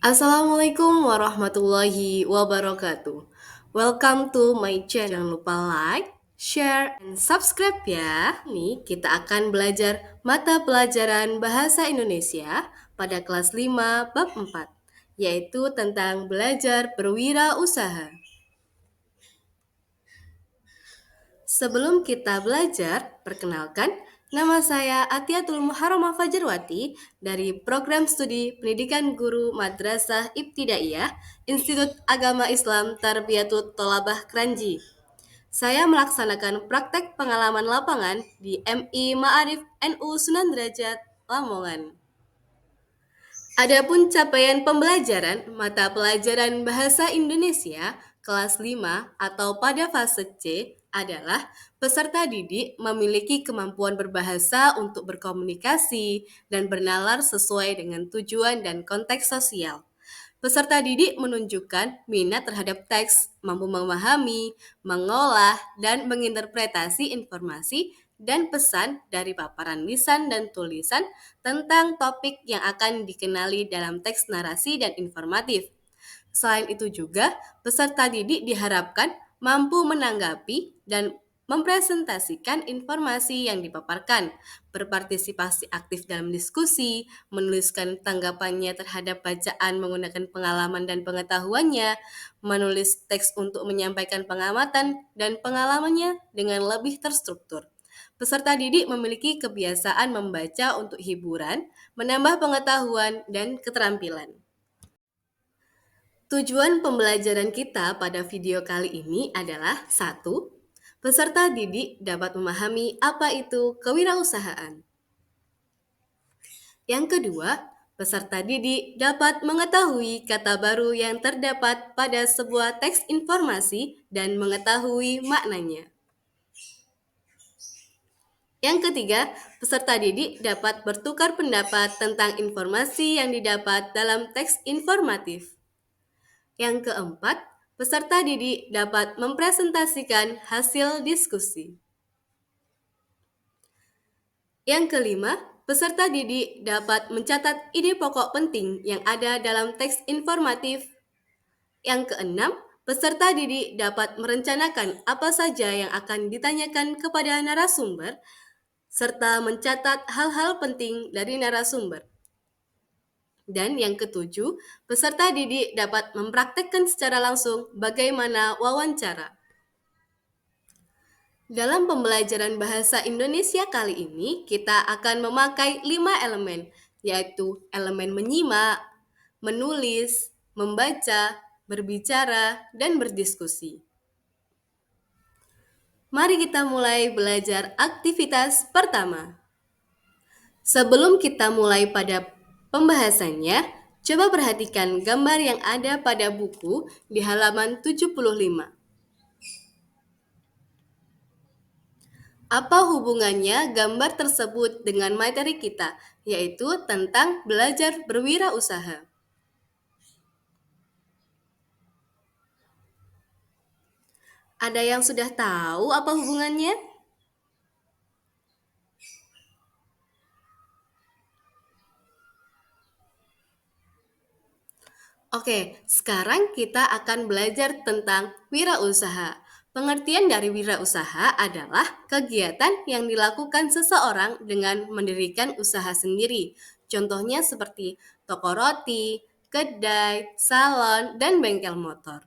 Assalamualaikum warahmatullahi wabarakatuh. Welcome to my channel. Jangan lupa like, share, and subscribe ya. Nih, kita akan belajar mata pelajaran Bahasa Indonesia pada kelas 5 bab 4, yaitu tentang belajar berwirausaha. Sebelum kita belajar, perkenalkan, nama saya Atiatul Muharramah Fajarwati dari Program Studi Pendidikan Guru Madrasah Ibtidaiyah, Institut Agama Islam Tarbiyatut Tolabah Kranji. Saya melaksanakan praktek pengalaman lapangan di MI Ma'arif NU Sunan Derajat, Lamongan. Adapun capaian pembelajaran mata pelajaran Bahasa Indonesia kelas 5 atau pada fase C adalah peserta didik memiliki kemampuan berbahasa untuk berkomunikasi dan bernalar sesuai dengan tujuan dan konteks sosial. Peserta didik menunjukkan minat terhadap teks, mampu memahami, mengolah, dan menginterpretasi informasi dan pesan dari paparan lisan dan tulisan tentang topik yang akan dikenali dalam teks narasi dan informatif. Selain itu juga, peserta didik diharapkan mampu menanggapi dan mempresentasikan informasi yang dipaparkan, berpartisipasi aktif dalam diskusi, menuliskan tanggapannya terhadap bacaan menggunakan pengalaman dan pengetahuannya, menulis teks untuk menyampaikan pengamatan dan pengalamannya dengan lebih terstruktur. Peserta didik memiliki kebiasaan membaca untuk hiburan, menambah pengetahuan dan keterampilan. Tujuan pembelajaran kita pada video kali ini adalah satu, peserta didik dapat memahami apa itu kewirausahaan. Yang kedua, peserta didik dapat mengetahui kata baru yang terdapat pada sebuah teks informasi dan mengetahui maknanya. Yang ketiga, peserta didik dapat bertukar pendapat tentang informasi yang didapat dalam teks informatif. Yang keempat, peserta didik dapat mempresentasikan hasil diskusi. Yang kelima, peserta didik dapat mencatat ide pokok penting yang ada dalam teks informatif. Yang keenam, peserta didik dapat merencanakan apa saja yang akan ditanyakan kepada narasumber, serta mencatat hal-hal penting dari narasumber. Dan yang ketujuh, peserta didik dapat mempraktekkan secara langsung bagaimana wawancara. Dalam pembelajaran bahasa Indonesia kali ini, kita akan memakai 5 elemen, yaitu elemen menyimak, menulis, membaca, berbicara, dan berdiskusi. Mari kita mulai belajar aktivitas pertama. Sebelum kita mulai pada pembahasannya, coba perhatikan gambar yang ada pada buku di halaman 75. Apa hubungannya gambar tersebut dengan materi kita, yaitu tentang belajar berwirausaha? Ada yang sudah tahu apa hubungannya? Oke, sekarang kita akan belajar tentang wirausaha. Pengertian dari wirausaha adalah kegiatan yang dilakukan seseorang dengan mendirikan usaha sendiri. Contohnya seperti toko roti, kedai, salon, dan bengkel motor.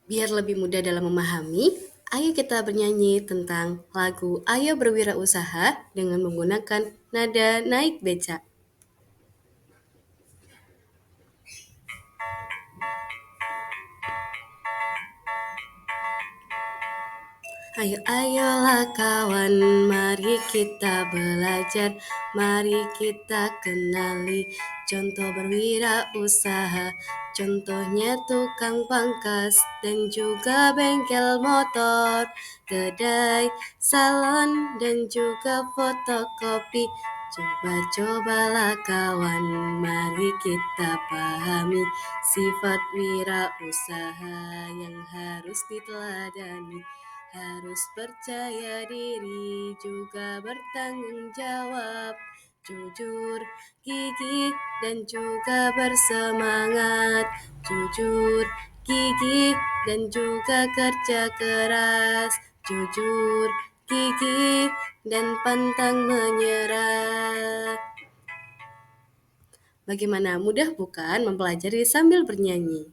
Biar lebih mudah dalam memahami, ayo kita bernyanyi tentang lagu Ayo Berwirausaha dengan menggunakan nada naik becak. Ayo, ayolah kawan, mari kita belajar, mari kita kenali contoh berwirausaha. Contohnya tukang pangkas dan juga bengkel motor, kedai, salon, dan juga fotokopi. Coba-cobalah kawan, mari kita pahami sifat wirausaha yang harus diteladani. Harus percaya diri juga bertanggung jawab. Jujur, gigih, dan juga bersemangat. Jujur, gigih, dan juga kerja keras. Jujur, gigih, dan pantang menyerah. Bagaimana mudah bukan mempelajari sambil bernyanyi?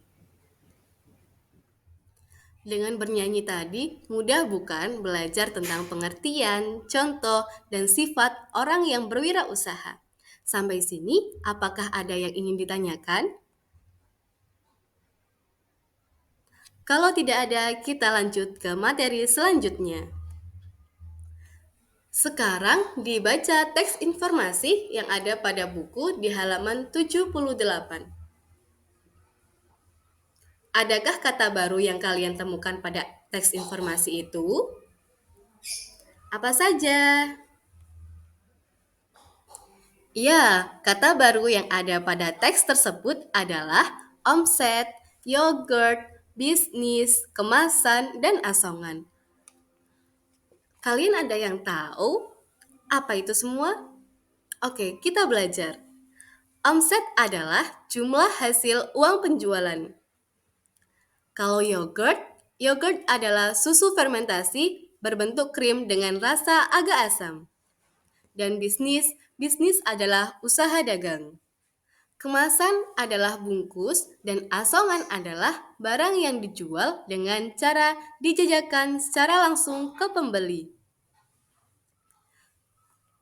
Dengan bernyanyi tadi, mudah bukan belajar tentang pengertian, contoh, dan sifat orang yang berwirausaha. Sampai sini, apakah ada yang ingin ditanyakan? Kalau tidak ada, kita lanjut ke materi selanjutnya. Sekarang dibaca teks informasi yang ada pada buku di halaman 78. Adakah kata baru yang kalian temukan pada teks informasi itu? Apa saja? Ya, kata baru yang ada pada teks tersebut adalah omset, yogurt, bisnis, kemasan, dan asongan. Kalian ada yang tahu apa itu semua? Oke, kita belajar. Omset adalah jumlah hasil uang penjualan. Kalau yogurt, yogurt adalah susu fermentasi berbentuk krim dengan rasa agak asam. Dan bisnis, bisnis adalah usaha dagang. Kemasan adalah bungkus dan asongan adalah barang yang dijual dengan cara dijajakan secara langsung ke pembeli.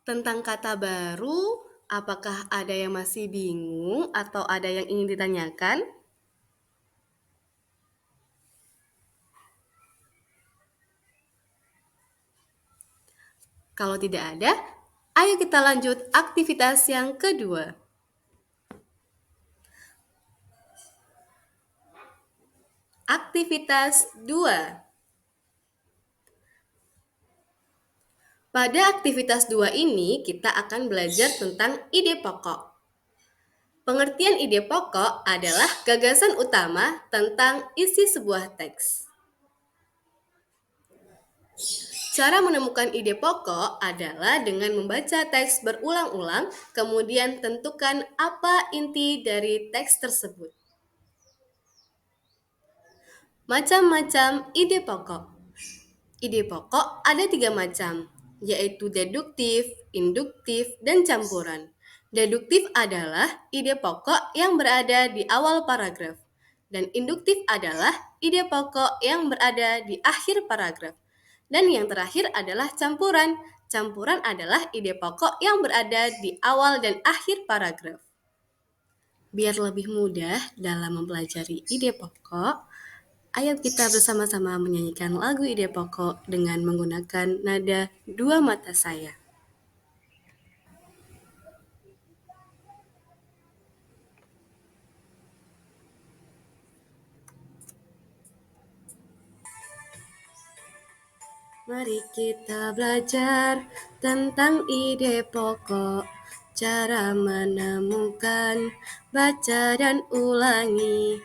Tentang kata baru, apakah ada yang masih bingung atau ada yang ingin ditanyakan? Kalau tidak ada, ayo kita lanjut aktivitas yang kedua. Aktivitas 2. Pada aktivitas 2 ini, kita akan belajar tentang ide pokok. Pengertian ide pokok adalah gagasan utama tentang isi sebuah teks. Cara menemukan ide pokok adalah dengan membaca teks berulang-ulang, kemudian tentukan apa inti dari teks tersebut. Macam-macam ide pokok. Ide pokok ada 3 macam, yaitu deduktif, induktif, dan campuran. Deduktif adalah ide pokok yang berada di awal paragraf, dan induktif adalah ide pokok yang berada di akhir paragraf. Dan yang terakhir adalah campuran. Campuran adalah ide pokok yang berada di awal dan akhir paragraf. Biar lebih mudah dalam mempelajari ide pokok, ayo kita bersama-sama menyanyikan lagu ide pokok dengan menggunakan nada dua mata saya. Mari kita belajar tentang ide pokok, cara menemukan, baca dan ulangi.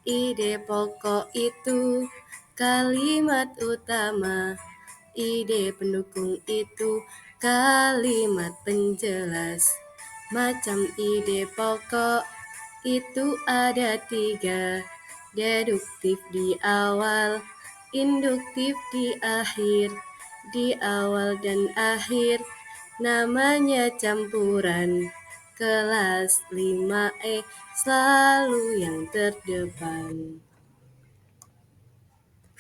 Ide pokok itu kalimat utama, ide pendukung itu kalimat penjelas. Macam ide pokok itu ada 3, deduktif di awal, induktif di akhir, di awal dan akhir, namanya campuran. Kelas 5E selalu yang terdepan.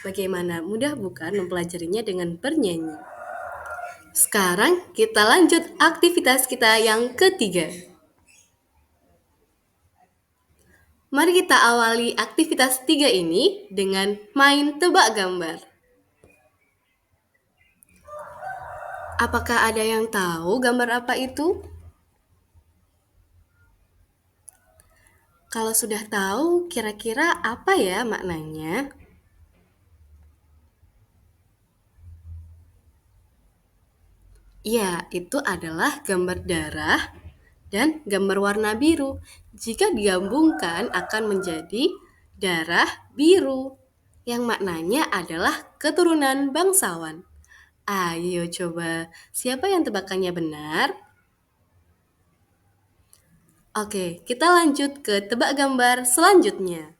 Bagaimana mudah bukan mempelajarinya dengan bernyanyi? Sekarang kita lanjut aktivitas kita yang ketiga. Mari kita awali aktivitas 3 ini dengan main tebak gambar. Apakah ada yang tahu gambar apa itu? Kalau sudah tahu, kira-kira apa ya maknanya? Ya, itu adalah gambar darah dan gambar warna biru. Jika digabungkan akan menjadi darah biru, yang maknanya adalah keturunan bangsawan. Ayo coba, siapa yang tebakannya benar? Oke, kita lanjut ke tebak gambar selanjutnya.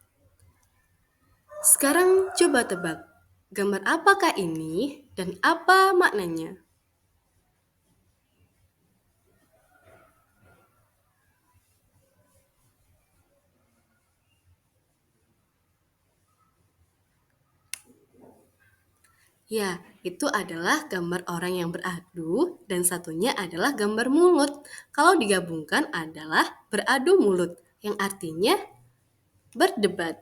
Sekarang coba tebak, gambar apakah ini dan apa maknanya? Ya, itu adalah gambar orang yang beradu dan satunya adalah gambar mulut. Kalau digabungkan adalah beradu mulut, yang artinya berdebat.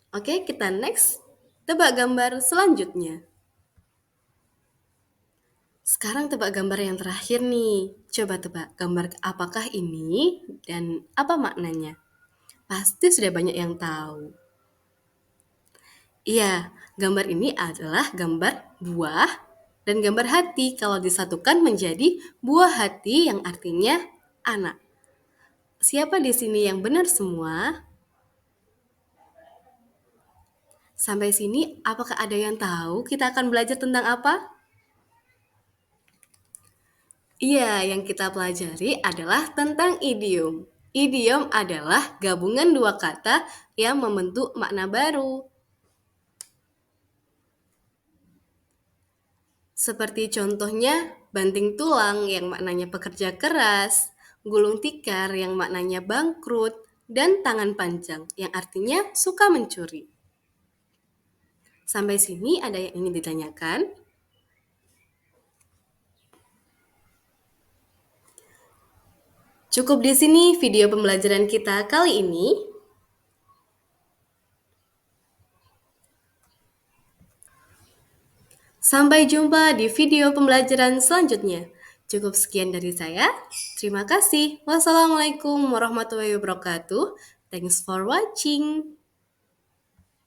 Oke, kita next. Tebak gambar selanjutnya. Sekarang tebak gambar yang terakhir nih. Coba tebak gambar apakah ini dan apa maknanya? Pasti sudah banyak yang tahu. Iya, gambar ini adalah gambar buah dan gambar hati kalau disatukan menjadi buah hati yang artinya anak. Siapa di sini yang benar semua? Sampai sini, apakah ada yang tahu kita akan belajar tentang apa? Iya, yang kita pelajari adalah tentang idiom. Idiom adalah gabungan dua kata yang membentuk makna baru. Seperti contohnya banting tulang yang maknanya pekerja keras, gulung tikar yang maknanya bangkrut, dan tangan panjang yang artinya suka mencuri. Sampai sini ada yang ingin ditanyakan? Cukup di sini video pembelajaran kita kali ini. Sampai jumpa di video pembelajaran selanjutnya. Cukup sekian dari saya. Terima kasih. Wassalamualaikum warahmatullahi wabarakatuh. Thanks for watching.